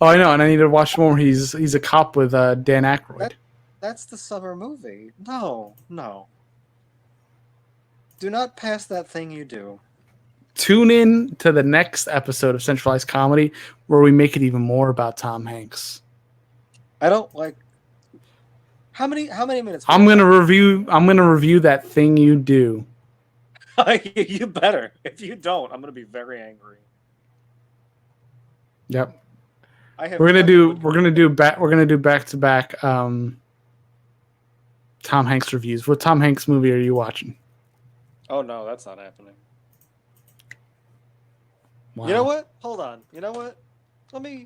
Oh, I know, and I need to watch one where he's a cop with Dan Aykroyd. That's the summer movie. No. Do not pass That Thing You Do. Tune in to the next episode of Centralized Comedy where we make it even more about Tom Hanks. I don't like. How many minutes? I'm gonna review That Thing You Do. You better. If you don't, I'm gonna be very angry. Yep. We're gonna do back to back Tom Hanks reviews. What Tom Hanks movie are you watching? Oh no, that's not happening. Wow. You know what? Hold on. You know what? Let me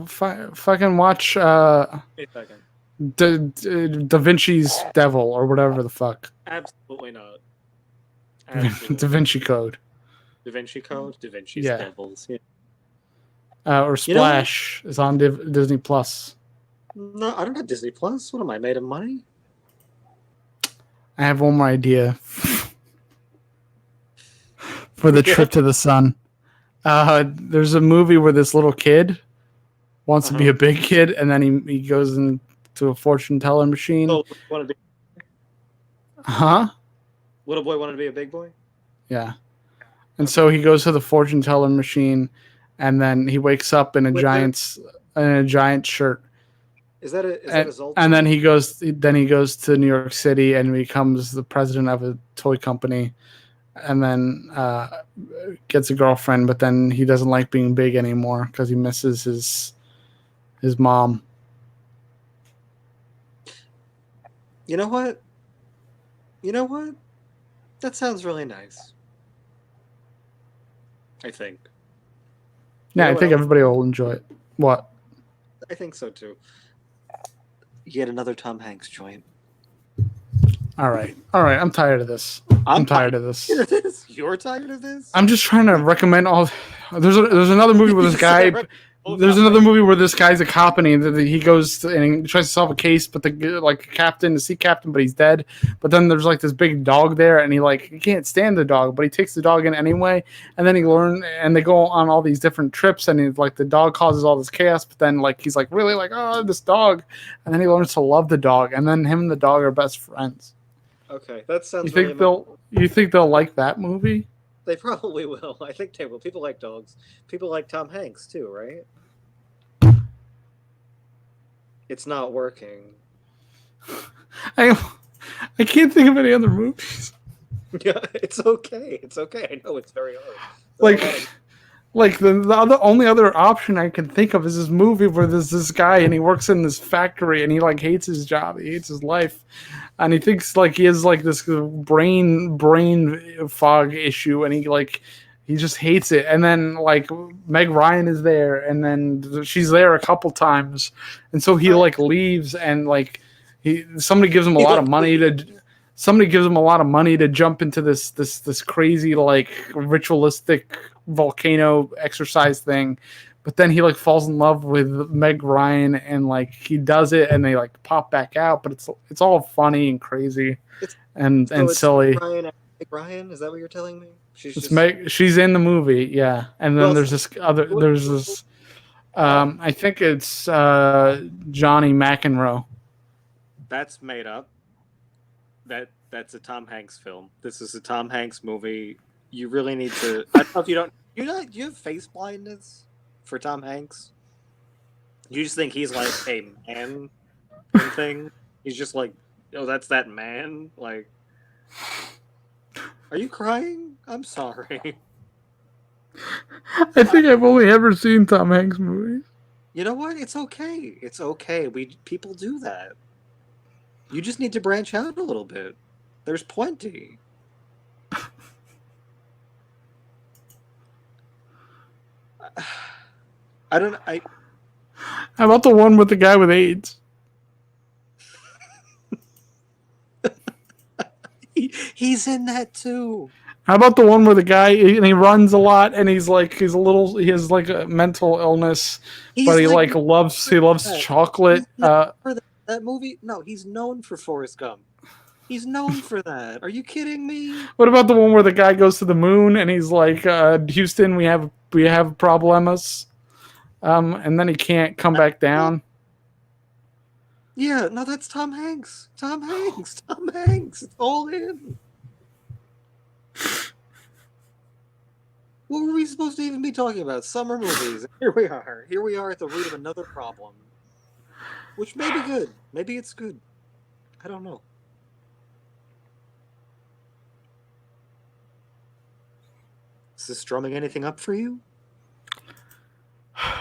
fucking watch wait a second. Da Vinci's Devil or whatever the fuck. Absolutely not. Da Vinci Code. Da Vinci Code? Da Vinci's Devils. Yeah. Or Splash is on Disney Plus. No, I don't have Disney Plus. What am I, made of money? I have one more idea for the trip to the sun. There's a movie where this little kid wants to be a big kid, and then he goes into a fortune teller machine. Oh, huh? Little boy wanted to be a big boy? Yeah. And so he goes to the fortune teller machine, and then he wakes up in a giant shirt. Is that a result? And then he goes to New York City and becomes the president of a toy company, and then gets a girlfriend, but then he doesn't like being big anymore because he misses his mom. You know what? That sounds really nice. I think. Yeah, I think everybody will enjoy it. What? I think so too. Yet another Tom Hanks joint. All right. I'm tired of this. I'm tired of this. You're tired of this? I'm just trying to recommend all. There's another movie where this guy. There's another movie where this guy's a cop and he goes and he tries to solve a case, but the sea captain, but he's dead. But then there's like this big dog there, and he can't stand the dog, but he takes the dog in anyway. And then they go on all these different trips, and the dog causes all this chaos. But then he's really oh, this dog, and then he learns to love the dog, and then him and the dog are best friends. Okay, that sounds. You think they'll like that movie? They probably will. I think they will. People like dogs. People like Tom Hanks too, right? It's not working. I can't think of any other movies. Yeah, it's okay. I know it's very hard. The only other option I can think of is this movie where there's this guy and he works in this factory and he hates his job, he hates his life, and he thinks he has this brain fog issue, and he just hates it. And then Meg Ryan is there, and then she's there a couple times, and so he leaves, and somebody gives him a lot of money to jump into this crazy ritualistic volcano exercise thing, but then he like falls in love with Meg Ryan, and like he does it, and they like pop back out, but it's all funny and crazy It's and it's silly. Meg Ryan. Is that what you're telling me? She's It's just Meg. She's in the movie, yeah. And then well. there's this other. There's this. I think it's Johnny McEnroe. That's made up. That's a Tom Hanks film. This is a Tom Hanks movie. You really need to. I don't know if you don't. Do you have face blindness for Tom Hanks? You just think he's like a man thing. He's just like, oh, that's that man. Like, are you crying? I'm sorry. I think I've only ever seen Tom Hanks movies. You know what? It's okay. It's okay. People do that. You just need to branch out a little bit. There's plenty. I don't. How about the one with the guy with AIDS? He's in that too. How about the one where the guy and he runs a lot and he has like a mental illness, but he loves chocolate. For that movie? No, he's known for Forrest Gump. He's known for that. Are you kidding me? What about the one where the guy goes to the moon and he's like, Houston, we have problemas, and then he can't come back down. Yeah, no, that's Tom Hanks. Tom Hanks. It's all in. What were we supposed to even be talking about? Summer movies. Here we are. Here we are at the root of another problem. Which may be good. Maybe it's good. I don't know. Is this drumming anything up for you? I'm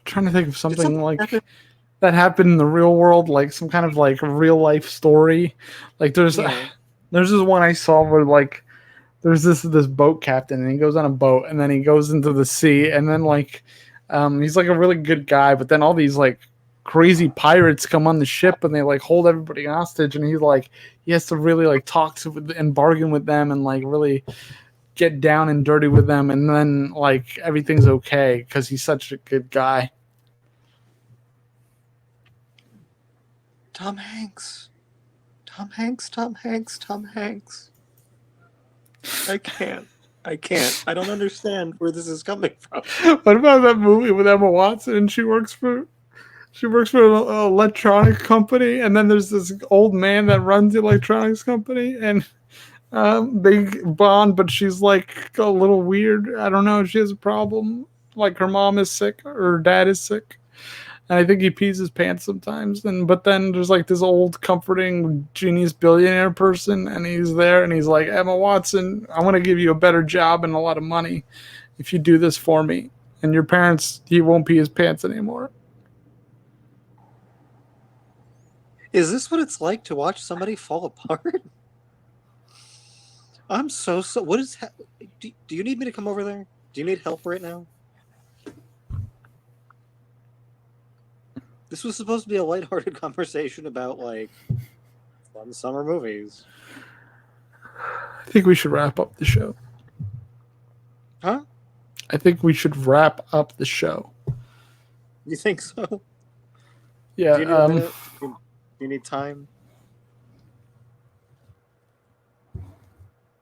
trying to think of something like that happened in the real world, like some kind of like real life story. Like there's this one I saw where like there's this boat captain and he goes on a boat and then he goes into the sea and then like he's like a really good guy, but then all these like crazy pirates come on the ship and they like hold everybody hostage, and he has to really like talk to and bargain with them and like really get down and dirty with them, and then like everything's okay because he's such a good guy. Tom Hanks. I can't. I don't understand where this is coming from. What about that movie with Emma Watson and she works for an electronic company, and then there's this old man that runs the electronics company, and they bond, but she's like a little weird. I don't know. She has a problem. Like her mom is sick or her dad is sick. And I think he pees his pants sometimes. But then there's like this old comforting genius billionaire person, and he's there and he's like, Emma Watson, I want to give you a better job and a lot of money if you do this for me. And your parents, he won't pee his pants anymore. Is this what it's like to watch somebody fall apart? I'm so. What is? Do you need me to come over there? Do you need help right now? This was supposed to be a lighthearted conversation about like fun summer movies. I think we should wrap up the show. Huh? I think we should wrap up the show. You think so? Yeah. Do you need a minute? Do you need time?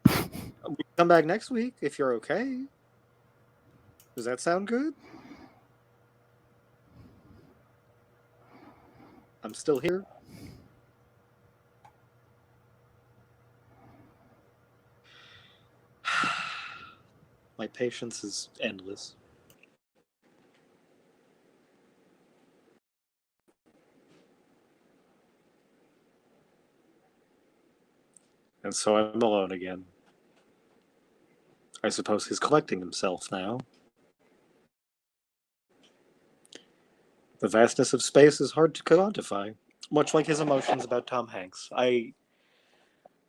We can come back next week if you're okay. Does that sound good? I'm still here. My patience is endless. And so I'm alone again. I suppose he's collecting himself now. The vastness of space is hard to quantify, much like his emotions about Tom Hanks. I'm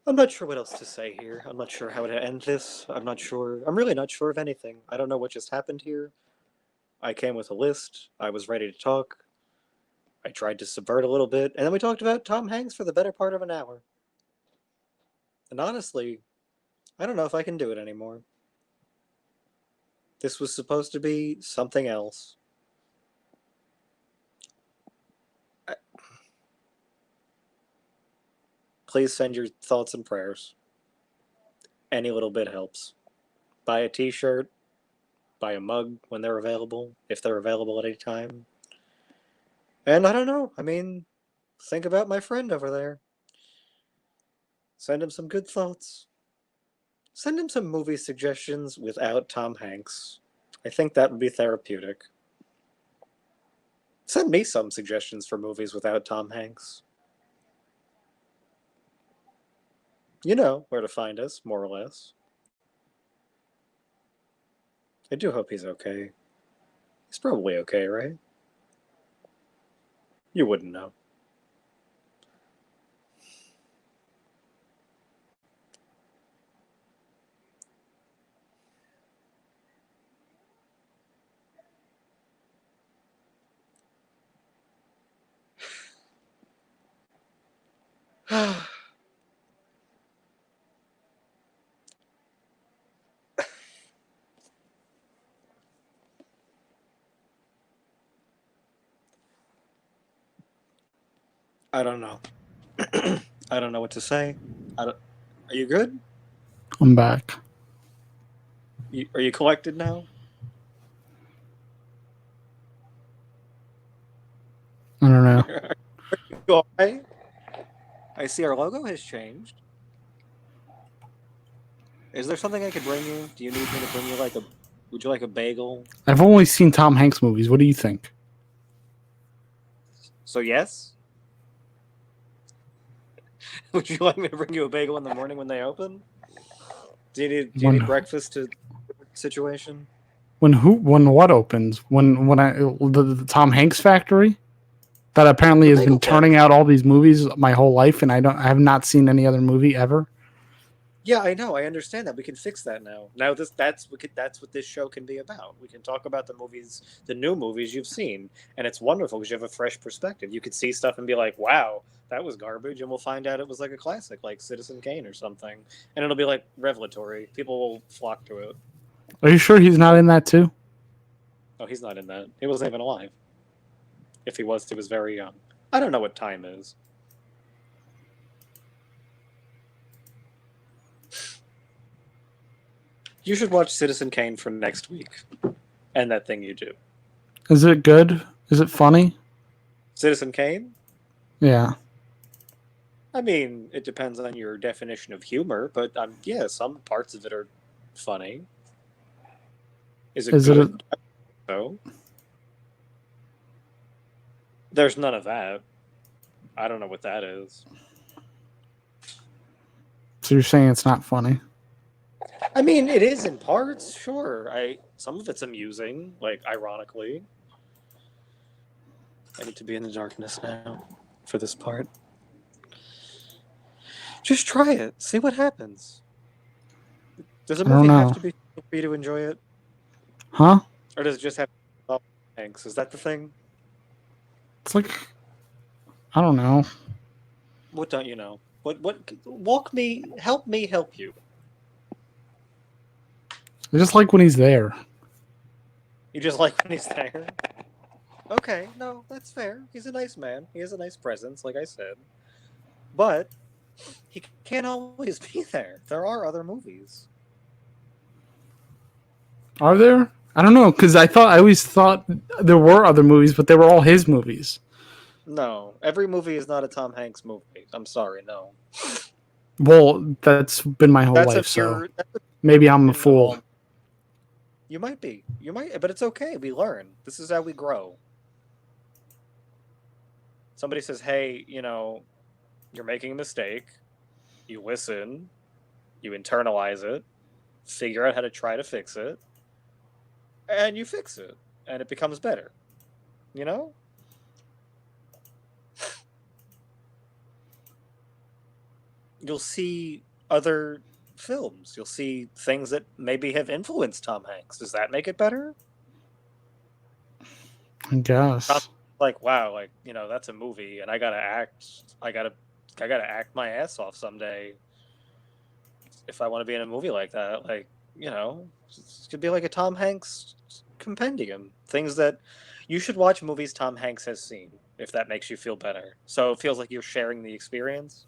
not sure what else to say here. I'm not sure how to end this. I'm really not sure of anything. I don't know what just happened here. I came with a list. I was ready to talk. I tried to subvert a little bit, and then we talked about Tom Hanks for the better part of an hour. And honestly, I don't know if I can do it anymore. This was supposed to be something else. please send your thoughts and prayers. Any little bit helps. Buy a t-shirt, buy a mug when they're available, if they're available at any time. And I don't know, I mean, think about my friend over there. Send him some good thoughts. Send him some movie suggestions without Tom Hanks. I think that would be therapeutic. Send me some suggestions for movies without Tom Hanks. You know where to find us, more or less. I do hope he's okay. He's probably okay, right? You wouldn't know. I don't know. I don't know what to say. Are you good? I'm back. Are you collected now? I don't know. You all right? I see our logo has changed. Is there something I could bring you? Do you need me to bring you like a... Would you like a bagel? I've only seen Tom Hanks movies. What do you think? So yes? Would you like me to bring you a bagel in the morning when they open? Do you need breakfast situation? When what opens? When the Tom Hanks factory that apparently has been turning out all these movies my whole life, and I have not seen any other movie ever. Yeah, I know. I understand that. We can fix that now. Now that's what this show can be about. We can talk about the new movies you've seen, and it's wonderful because you have a fresh perspective. You could see stuff and be like, "Wow, that was garbage," and we'll find out it was like a classic, like Citizen Kane or something, and it'll be like revelatory. People will flock to it. Are you sure he's not in that too? Oh, he's not in that. He wasn't even alive. If he was very young. I don't know what time is. You should watch Citizen Kane for next week. And That Thing You Do. Is it good? Is it funny? Citizen Kane? Yeah. I mean, it depends on your definition of humor, but yeah, some parts of it are funny. Is it good? No. There's none of that. I don't know what that is. So you're saying it's not funny? I mean, it is in parts, sure. Some of it's amusing, like ironically. I need to be in the darkness now for this part. Just try it. See what happens. Does a movie have to be for you to enjoy it? Huh? Or does it just have to be Hanks? Is that the thing? It's like, I don't know. What don't you know? Help me help you. I just like when he's there. You just like when he's there? Okay, no, that's fair. He's a nice man. He has a nice presence, like I said. But he can't always be there. There are other movies. Are there? I don't know, because I always thought there were other movies, but they were all his movies. No, every movie is not a Tom Hanks movie. I'm sorry, no. Well, that's been my whole life, so maybe I'm a fool. You might be. You might, but it's okay. We learn. This is how we grow. Somebody says, hey, you're making a mistake. You listen. You internalize it. Figure out how to try to fix it. And you fix it. And it becomes better. You know? You'll see other films. You'll see things that maybe have influenced Tom Hanks. Does that make it better? I guess. Like, wow, that's a movie, and I gotta act my ass off someday if I want to be in a movie like that. Like, it could be like a Tom Hanks compendium. Things that you should watch movies Tom Hanks has seen, if that makes you feel better. So it feels like you're sharing the experience.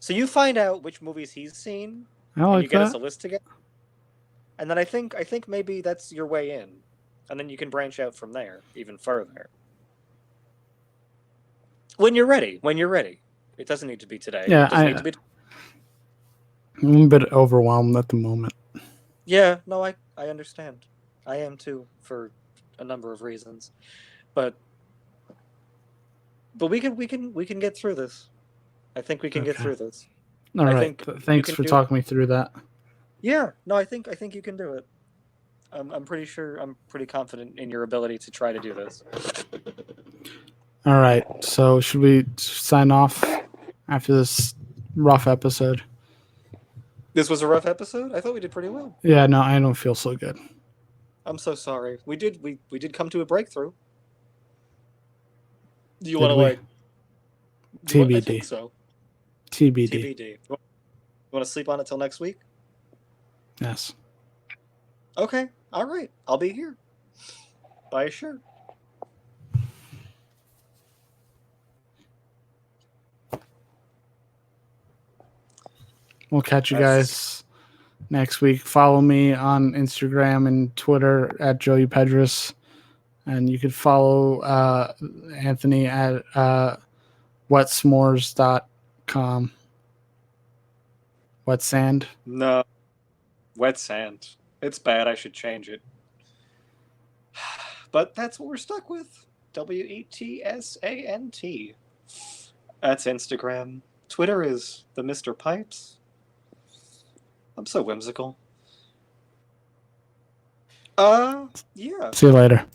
So you find out which movies he's seen, I and like you get that. us a list together. And then I think maybe that's your way in, and then you can branch out from there even further. When you're ready. It doesn't need to be today. Yeah, it doesn't need to be. I'm a bit overwhelmed at the moment. Yeah, no, I understand. I am too, for a number of reasons, but we can get through this. I think we can get through this. All I right. think Thanks for talking me through that. Yeah, no, I think you can do it. I'm pretty sure. I'm pretty confident in your ability to try to do this. All right. So should we sign off after this rough episode? This was a rough episode. I thought we did pretty well. Yeah, no, I don't feel so good. I'm so sorry. We did come to a breakthrough. Do you Did want to we? like? TBD. I think so. TBD. TBD. You want to sleep on it till next week? Yes. Okay. All right. I'll be here. Buy a shirt. We'll catch you guys next week. Follow me on Instagram and Twitter at Joey Pedris. And you could follow Anthony at wetsmores.com. Wet sand? No. Wet sand. It's bad. I should change it. But that's what we're stuck with. WETSANT. That's Instagram. Twitter is the Mr. Pipes. I'm so whimsical. Yeah. See you later.